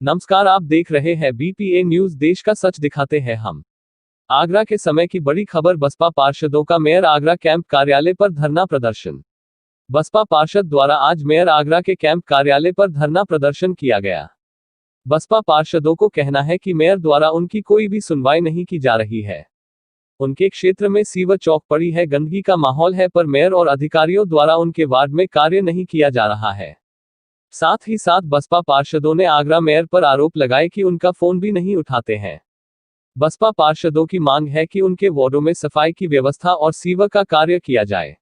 नमस्कार, आप देख रहे हैं BPA न्यूज। देश का सच दिखाते हैं हम। आगरा के समय की बड़ी खबर, बसपा पार्षदों का मेयर आगरा कैंप कार्यालय पर धरना प्रदर्शन। बसपा पार्षद द्वारा आज मेयर आगरा के कैंप कार्यालय पर धरना प्रदर्शन किया गया। बसपा पार्षदों को कहना है कि मेयर द्वारा उनकी कोई भी सुनवाई नहीं की जा रही है। उनके क्षेत्र में सीवर चौक पड़ी है, गंदगी का माहौल है, पर मेयर और अधिकारियों द्वारा उनके वार्ड में कार्य नहीं किया जा रहा है। साथ ही साथ बसपा पार्षदों ने आगरा मेयर पर आरोप लगाए कि उनका फोन भी नहीं उठाते हैं। बसपा पार्षदों की मांग है कि उनके वार्डों में सफाई की व्यवस्था और सीवर का कार्य किया जाए।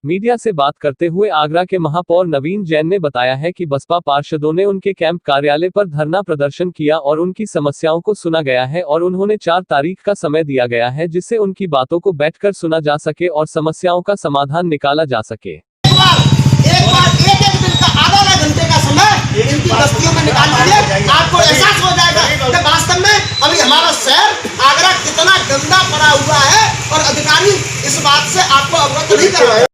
मीडिया से बात करते हुए आगरा के महापौर नवीन जैन ने बताया है कि बसपा पार्षदों ने उनके कैंप कार्यालय पर धरना प्रदर्शन किया और उनकी समस्याओं को सुना गया है और उन्होंने 4 तारीख का समय दिया गया है, जिससे उनकी बातों को बैठकर सुना जा सके और समस्याओं का समाधान निकाला जा सके। घंटे का समय इनकी बस्तियों में निकाल लीजिए, आपको एहसास हो जाएगा कि वास्तव में अभी हमारा शहर आगरा कितना गंदा पड़ा हुआ है और अधिकारी इस बात से आपको अवगत नहीं कर रहे हैं।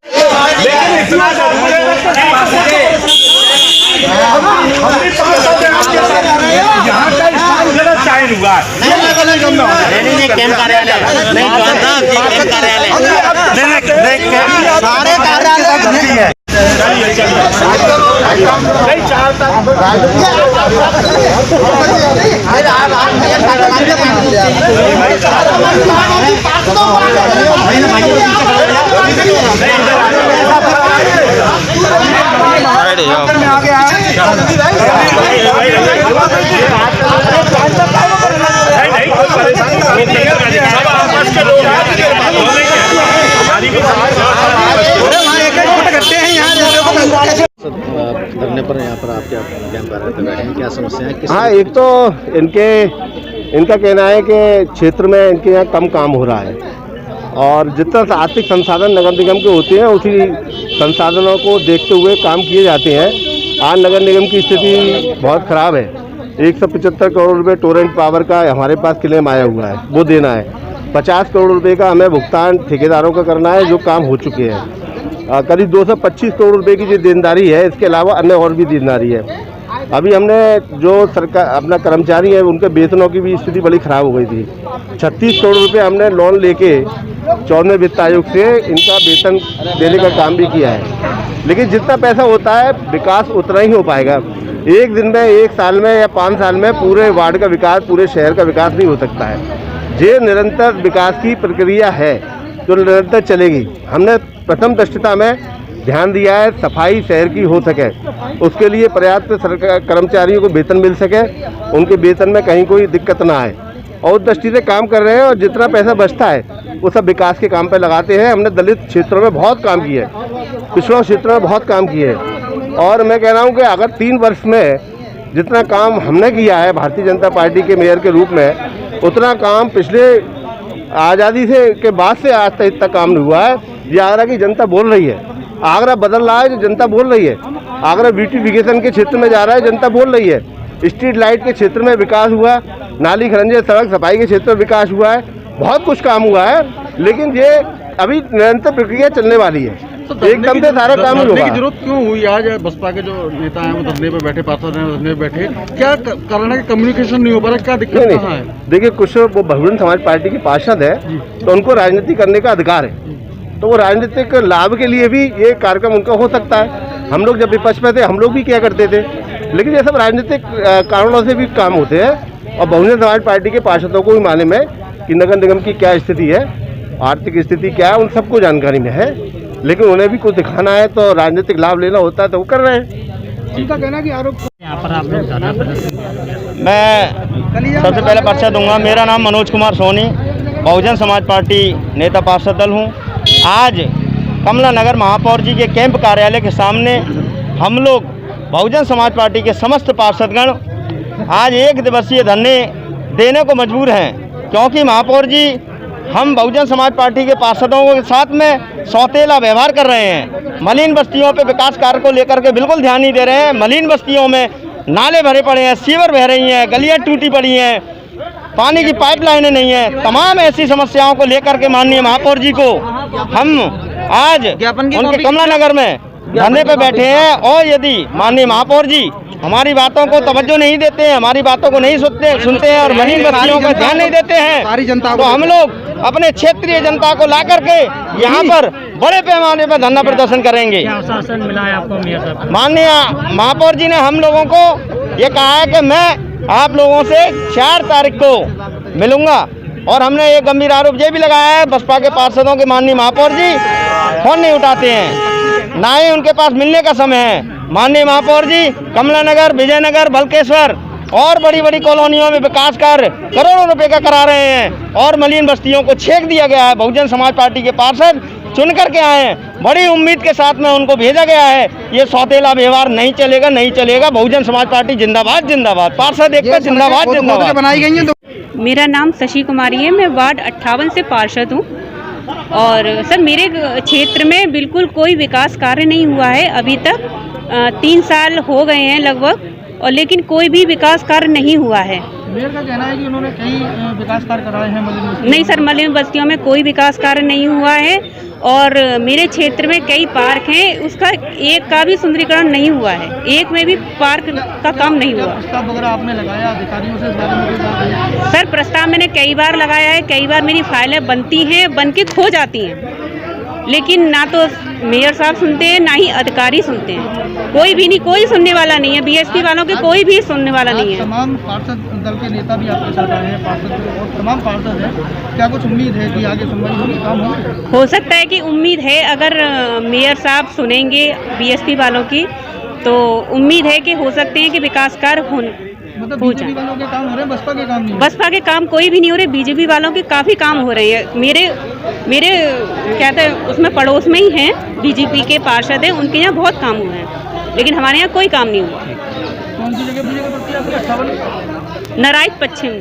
धरने पर यहाँ पर आपके कैंप कार्यालय पर बैठे हैं, क्या समस्या है? हाँ, एक तो इनका कहना है कि क्षेत्र में इनके यहाँ कम काम हो रहा है और जितना आर्थिक संसाधन नगर निगम के होते हैं उसी संसाधनों को देखते हुए काम किए जाते हैं। आज नगर निगम की स्थिति बहुत ख़राब है। 175 करोड़ रुपये टोरेंट पावर का हमारे पास क्लेम आया हुआ है, वो देना है। 50 करोड़ रुपये का हमें भुगतान ठेकेदारों का करना है जो काम हो चुके हैं। करीब 225 करोड़ रुपए की जो देनदारी है, इसके अलावा अन्य और भी देनदारी है। अभी हमने जो सरकार अपना कर्मचारी है उनके वेतनों की भी स्थिति बड़ी ख़राब हो गई थी। 36 करोड़ रुपए हमने लोन लेके 14वें वित्त आयोग से इनका वेतन देने का काम भी किया है, लेकिन जितना पैसा होता है विकास उतना ही हो पाएगा। एक दिन में, एक साल में या 5 साल में पूरे वार्ड का विकास, पूरे शहर का विकास नहीं हो सकता है। ये निरंतर विकास की प्रक्रिया है जो निरंतर चलेगी। हमने प्रथम दृष्टता में ध्यान दिया है सफाई शहर की हो सके, उसके लिए पर्याप्त सरकार कर्मचारियों को वेतन मिल सके, उनके वेतन में कहीं कोई दिक्कत ना आए, और दृष्टि से काम कर रहे हैं। और जितना पैसा बचता है वो सब विकास के काम पे लगाते हैं। हमने दलित क्षेत्रों में बहुत काम किया है, पिछड़ों क्षेत्रों में बहुत काम किए हैं, और मैं कह रहा हूँ कि अगर 3 वर्ष में जितना काम हमने किया है भारतीय जनता पार्टी के मेयर के रूप में, उतना काम पिछले आज़ादी से के बाद से आज तक इतना काम नहीं हुआ है। ये आगरा की जनता बोल रही है, आगरा बदल रहा है, जो जनता बोल रही है। आगरा ब्यूटिफिकेशन के क्षेत्र में जा रहा है, जनता बोल रही है। स्ट्रीट लाइट के क्षेत्र में विकास हुआ, नाली खरंजे सड़क सफाई के क्षेत्र में विकास हुआ है, बहुत कुछ काम हुआ है, लेकिन ये अभी निरंतर प्रक्रिया चलने वाली है। तो एकदम से सारा काम नहीं होगा। जरूरत क्यों हुई? आज बसपा के जो नेता हैं वो धरने पे बैठे, पार्षद हैं धरने पे बैठे, क्या कारण है कि कम्युनिकेशन नहीं हो पा रहा? क्या दिक्कत कहाँ है? देखिए, कुछ वो बहुजन समाज पार्टी के पार्षद है तो उनको राजनीति करने का अधिकार है, तो वो राजनीतिक लाभ के लिए भी ये कार्यक्रम उनका हो सकता है। हम लोग जब विपक्ष में थे हम लोग भी क्या करते थे, लेकिन ये सब राजनीतिक कारणों से भी काम होते हैं। और बहुजन समाज पार्टी के पार्षदों को भी मालूम है कि नगर निगम की क्या स्थिति है, आर्थिक स्थिति क्या है, उन सबको जानकारी में है, लेकिन उन्हें भी कुछ दिखाना है तो राजनीतिक लाभ लेना होता है तो वो कर रहे हैं। उनका कहना कि आरोप यहाँ पर आप लोग मैं सबसे पहले पर्चा दूंगा। मेरा नाम मनोज कुमार सोनी, बहुजन समाज पार्टी नेता पार्षद दल हूँ। आज कमला नगर महापौर जी के कैंप कार्यालय के सामने हम लोग बहुजन समाज पार्टी के समस्त पार्षदगण आज 1 दिवसीय धरने देने को मजबूर हैं, क्योंकि महापौर जी हम बहुजन समाज पार्टी के पार्षदों के साथ में सौतेला व्यवहार कर रहे हैं। मलिन बस्तियों पे विकास कार्य को लेकर के बिल्कुल ध्यान नहीं दे रहे हैं। मलिन बस्तियों में नाले भरे पड़े हैं, सीवर बह रही हैं, गलियां टूटी पड़ी हैं, पानी की पाइपलाइनें नहीं है। तमाम ऐसी समस्याओं को लेकर के माननीय महापौर जी को हम आज उनके कमला नगर में धरने पे बैठे हैं। और यदि माननीय महापौर जी हमारी बातों को तवज्जो नहीं देते हैं, हमारी बातों को नहीं सुनते हैं और मलिन बस्तियों का ध्यान नहीं देते हैं। सारी जनता तो हम लोग अपने क्षेत्रीय जनता को ला करके यहाँ पर बड़े पैमाने पर धरना प्रदर्शन करेंगे। क्या आश्वासन मिला है आपको मेयर साहब? माननीय महापौर जी ने हम लोगों को ये कहा है कि मैं आप लोगों से 4 तारीख को मिलूंगा और हमने ये गंभीर आरोप ये भी लगाया है बसपा के पार्षदों के माननीय महापौर जी फोन नहीं उठाते हैं, ना ही उनके पास मिलने का समय है। माननीय महापौर जी कमला नगर, विजयनगर, बलकेश्वर और बड़ी बड़ी कॉलोनियों में विकास कार्य करोड़ों रुपए का करा रहे हैं और मलिन बस्तियों को छेक दिया गया है। बहुजन समाज पार्टी के पार्षद चुन करके आए हैं, बड़ी उम्मीद के साथ में उनको भेजा गया है। ये सौतेला व्यवहार नहीं चलेगा, नहीं चलेगा। बहुजन समाज पार्टी जिंदाबाद जिंदाबाद, पार्षद एकता जिंदाबाद जिंदाबाद। बनाई गई है। मेरा नाम शशि कुमारी है, मैं वार्ड 58 से पार्षद हूँ। और सर मेरे क्षेत्र में बिल्कुल कोई विकास कार्य नहीं हुआ है अभी तक। 3 साल हो गए हैं लगभग, और लेकिन कोई भी विकास कार्य नहीं हुआ है। मेयर का कहना है कि उन्होंने कई विकास कार्य कराए हैं मलिन बस्तियों में। नहीं सर, मलिन बस्तियों में कोई विकास कार्य नहीं हुआ है और मेरे क्षेत्र में कई पार्क हैं, उसका एक का भी सुंदरीकरण नहीं हुआ है, एक में भी पार्क का काम नहीं हुआ। प्रस्ताव वगैरह आपने लगाया अधिकारियों से इस बारे में कोई बात नहीं? सर प्रस्ताव मैंने कई बार लगाया है, कई बार मेरी फाइलें बनती हैं, बन के खो जाती हैं, लेकिन ना तो मेयर साहब सुनते हैं ना ही अधिकारी सुनते हैं। कोई भी नहीं, कोई सुनने वाला नहीं है। बीएसपी वालों के कोई भी सुनने वाला नहीं है। तमाम पार्षद दल के नेता भी आपके साथ आए हैं, पार्षद और तमाम पार्षद हैं, क्या कुछ उम्मीद है कि आगे सुनवाई होगी, काम होगा? हो सकता है कि उम्मीद है, अगर मेयर साहब सुनेंगे बीएसपी वालों की तो उम्मीद है कि हो सकते हैं कि विकास कार्य मतलब हो बीजेपी वालों के काम हो रहे हैं, बसपा के काम नहीं? बसपा के काम कोई भी नहीं हो रहे, बीजेपी वालों के काफ़ी काम हो रहे हैं। मेरे क्या कहते हैं उसमें पड़ोस में ही हैं, बीजेपी के पार्षद हैं, उनके यहाँ बहुत काम हुए हैं, लेकिन हमारे यहाँ कोई काम नहीं हुआ। कौन सी जगह बीजेपी पड़ती है आपकी? 58 नारायण पश्चिम।